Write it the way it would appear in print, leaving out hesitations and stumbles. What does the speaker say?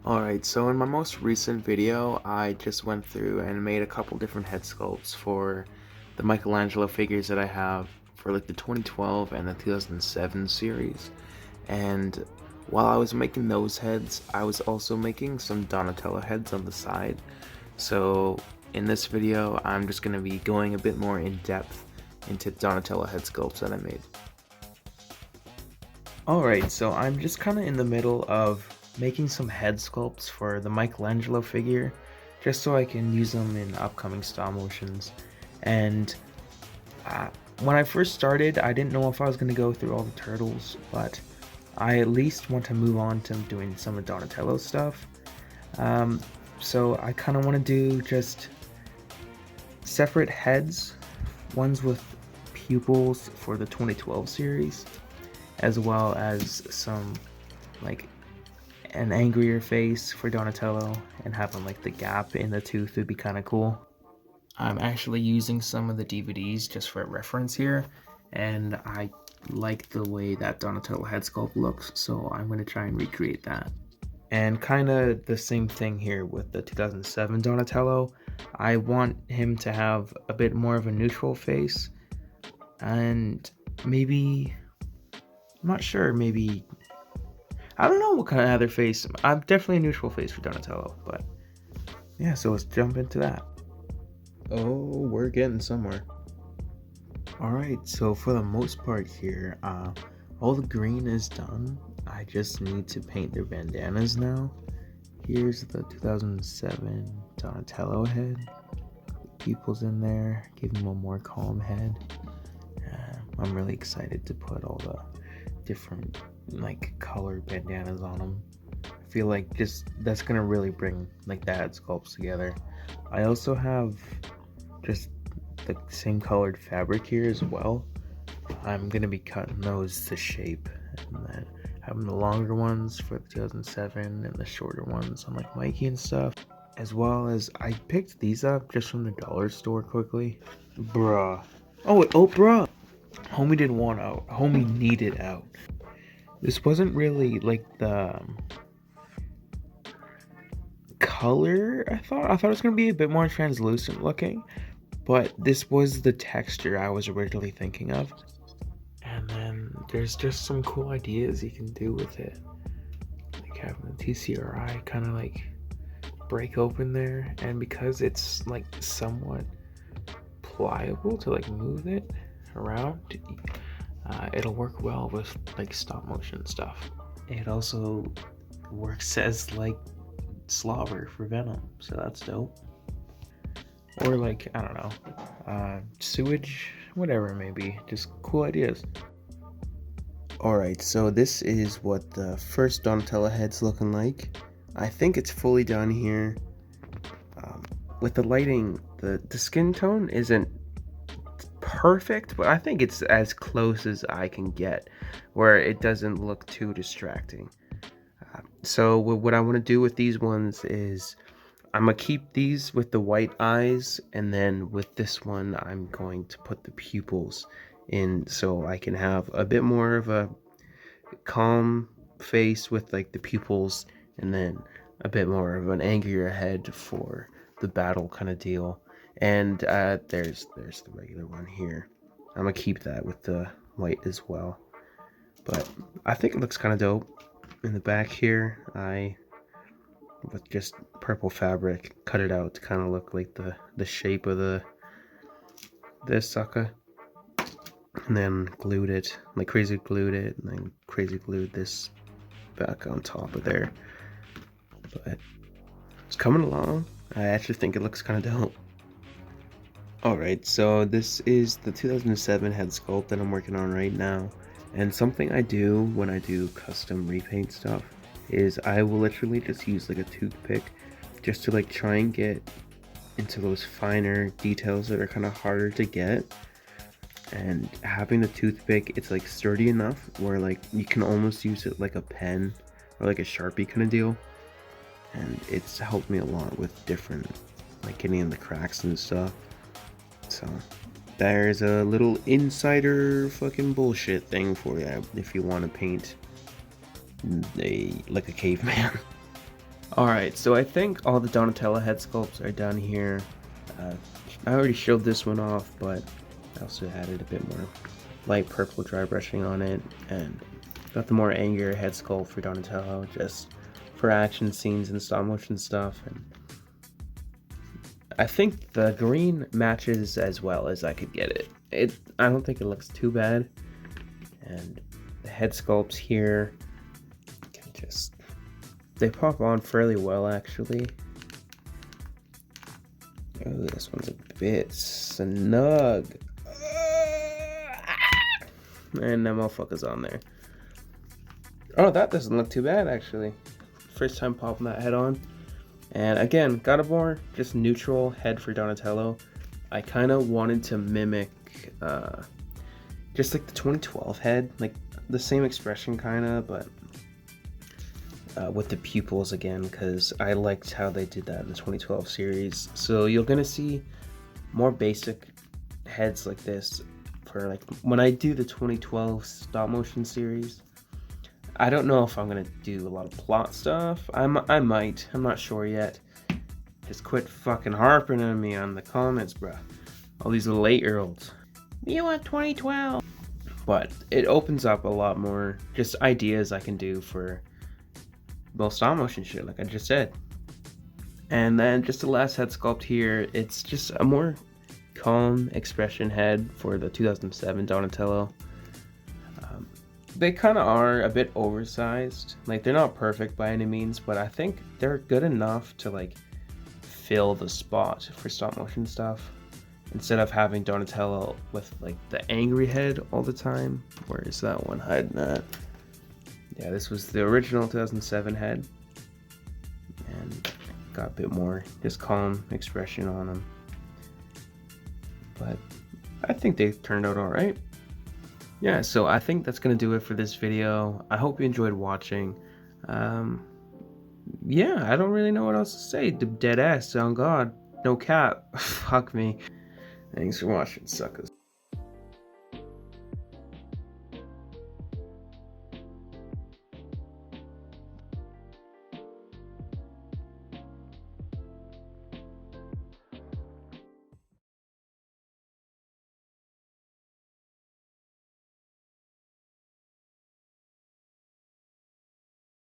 Alright, so in my most recent video, I just went through and made a couple different head sculpts for the Michelangelo figures that I have for like the 2012 and the 2007 series. And while I was making those heads, I was also making some Donatello heads on the side. So in this video, I'm just going to be going a bit more in depth into Donatello head sculpts that I made. Alright, so I'm just kind of in the middle of making some head sculpts for the Michelangelo figure, just so I can use them in upcoming stop motions. And when I first started, I didn't know if I was going to go through all the turtles, but I at least want to move on to doing some of Donatello's stuff. So I kind of want to do just separate heads, ones with pupils for the 2012 series, as well as some like an angrier face for Donatello, and having like the gap in the tooth would be kind of cool. I'm actually using some of the DVDs just for reference here, and I like the way that Donatello head sculpt looks, so I'm going to try and recreate that. And kind of the same thing here with the 2007 Donatello. I want him to have a bit more of a neutral face, and maybe, I'm not sure, maybe, I don't know what kind of other face. I'm definitely a neutral face for Donatello, but yeah, so let's jump into that. Oh, we're getting somewhere. Alright, so for the most part here, all the green is done. I just need to paint their bandanas now. Here's the 2007 Donatello head. Pupils in there, give him a more calm head. I'm really excited to put all the different like colored bandanas on them. I feel like that's gonna really bring like the head sculpts together. I also have just the same colored fabric here as well. I'm gonna be cutting those to shape, and then having the longer ones for the 2007 and the shorter ones on like Mikey and stuff. As well as I picked these up just from the dollar store quickly. Bruh. Oh bruh. Homie didn't want out. Homie needed out. This wasn't really like the color I thought. I thought it was gonna be a bit more translucent looking, but this was the texture I was originally thinking of. And then there's just some cool ideas you can do with it, like having the TCRI kind of like break open there, and because it's like somewhat pliable to like move it around, it'll work well with like stop motion stuff. It also works as like slobber for Venom, so that's dope. Or like, I don't know, sewage, whatever it may be, just cool ideas. Alright, so this is what the first Donatello head's looking like. I think it's fully done here. With the lighting, the skin tone isn't perfect, but I think it's as close as I can get, where it doesn't look too distracting. So what I want to do with these ones is I'm going to keep these with the white eyes, and then with this one I'm going to put the pupils in so I can have a bit more of a calm face with like the pupils, and then a bit more of an angrier head for the battle kind of deal. And there's the regular one here. I'm gonna keep that with the white as well, but I think it looks kind of dope. In the back here, I, with just purple fabric, cut it out to kind of look like the shape of this sucker, and then glued it, like crazy glued it, and then crazy glued this back on top of there. But it's coming along. I actually think it looks kind of dope. Alright, so this is the 2007 head sculpt that I'm working on right now. And something I do when I do custom repaint stuff is I will literally just use like a toothpick just to like try and get into those finer details that are kind of harder to get. And having the toothpick, it's like sturdy enough where like you can almost use it like a pen or like a Sharpie kind of deal. And it's helped me a lot with different, like getting in the cracks and stuff. So there's a little insider fucking bullshit thing for you if you want to paint like a caveman. Alright, so I think all the Donatello head sculpts are done here. I already showed this one off, but I also added a bit more light purple dry brushing on it, and got the more angrier head sculpt for Donatello, just for action scenes and stop motion stuff. And I think the green matches as well as I could get it. I don't think it looks too bad. And the head sculpts here can just, they pop on fairly well actually. Oh, this one's a bit snug. And that motherfucker's on there. Oh, that doesn't look too bad actually. First time popping that head on. And again, got a more just neutral head for Donatello. I kind of wanted to mimic just like the 2012 head, like the same expression kind of, but with the pupils again, because I liked how they did that in the 2012 series. So you're gonna see more basic heads like this for like when I do the 2012 stop motion series. I don't know if I'm gonna do a lot of plot stuff. I might. I'm not sure yet. Just quit fucking harping on me on the comments, bruh. All these little 8-year-olds. You want 2012? But it opens up a lot more just ideas I can do for both stop motion shit, like I just said. And then just the last head sculpt here, it's just a more calm expression head for the 2007 Donatello. They kind of are a bit oversized. Like, they're not perfect by any means, but I think they're good enough to like fill the spot for stop motion stuff, instead of having Donatello with like the angry head all the time. Where is that one hiding at? Yeah, this was the original 2007 head, and got a bit more just calm expression on them. But I think they turned out all right. Yeah, so I think that's gonna do it for this video. I hope you enjoyed watching. Yeah, I don't really know what else to say. Dead ass, on God, no cap. Fuck me. Thanks for watching, suckers.